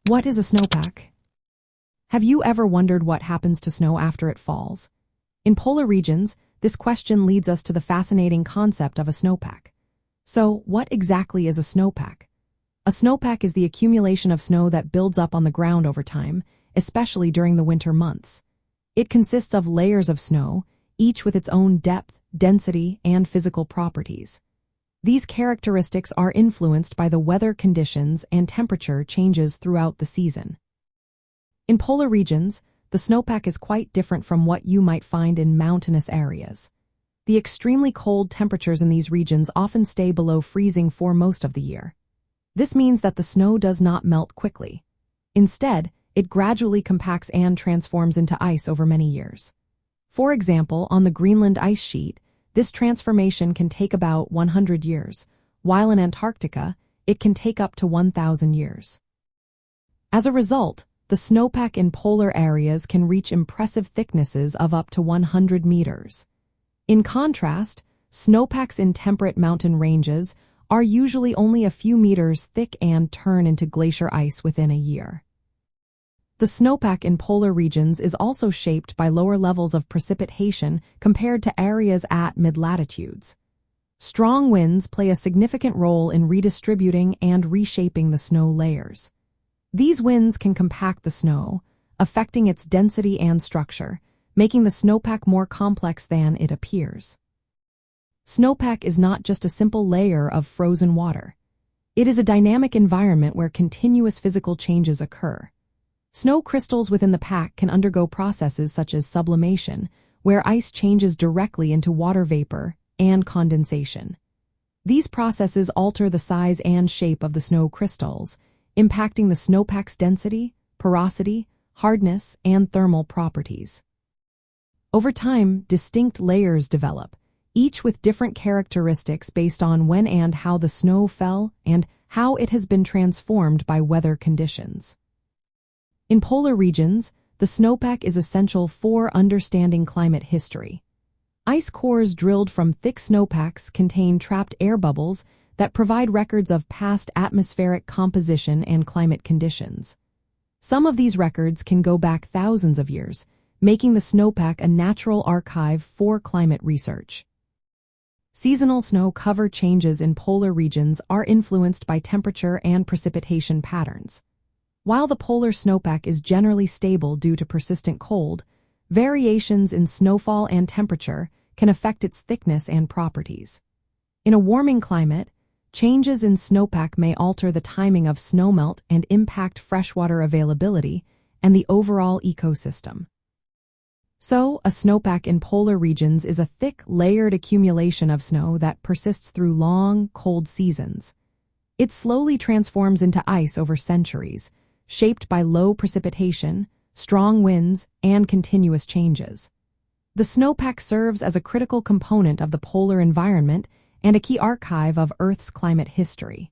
What is a snowpack? Have you ever wondered what happens to snow after it falls? In polar regions, this question leads us to the fascinating concept of a snowpack. So, what exactly is a snowpack? A snowpack is the accumulation of snow that builds up on the ground over time, especially during the winter months. It consists of layers of snow, each with its own depth, density, and physical properties. These characteristics are influenced by the weather conditions and temperature changes throughout the season. In polar regions, the snowpack is quite different from what you might find in mountainous areas. The extremely cold temperatures in these regions often stay below freezing for most of the year. This means that the snow does not melt quickly. Instead, it gradually compacts and transforms into ice over many years. For example, on the Greenland ice sheet, this transformation can take about 100 years, while in Antarctica, it can take up to 1,000 years. As a result, the snowpack in polar areas can reach impressive thicknesses of up to 100 meters. In contrast, snowpacks in temperate mountain ranges are usually only a few meters thick and turn into glacier ice within a year. The snowpack in polar regions is also shaped by lower levels of precipitation compared to areas at mid-latitudes. Strong winds play a significant role in redistributing and reshaping the snow layers. These winds can compact the snow, affecting its density and structure, making the snowpack more complex than it appears. Snowpack is not just a simple layer of frozen water. It is a dynamic environment where continuous physical changes occur. Snow crystals within the pack can undergo processes such as sublimation, where ice changes directly into water vapor, and condensation. These processes alter the size and shape of the snow crystals, impacting the snowpack's density, porosity, hardness, and thermal properties. Over time, distinct layers develop, each with different characteristics based on when and how the snow fell and how it has been transformed by weather conditions. In polar regions, the snowpack is essential for understanding climate history. Ice cores drilled from thick snowpacks contain trapped air bubbles that provide records of past atmospheric composition and climate conditions. Some of these records can go back thousands of years, making the snowpack a natural archive for climate research. Seasonal snow cover changes in polar regions are influenced by temperature and precipitation patterns. While the polar snowpack is generally stable due to persistent cold, variations in snowfall and temperature can affect its thickness and properties. In a warming climate, changes in snowpack may alter the timing of snowmelt and impact freshwater availability and the overall ecosystem. So, a snowpack in polar regions is a thick, layered accumulation of snow that persists through long, cold seasons. It slowly transforms into ice over centuries, shaped by low precipitation, strong winds, and continuous changes. The snowpack serves as a critical component of the polar environment and a key archive of Earth's climate history.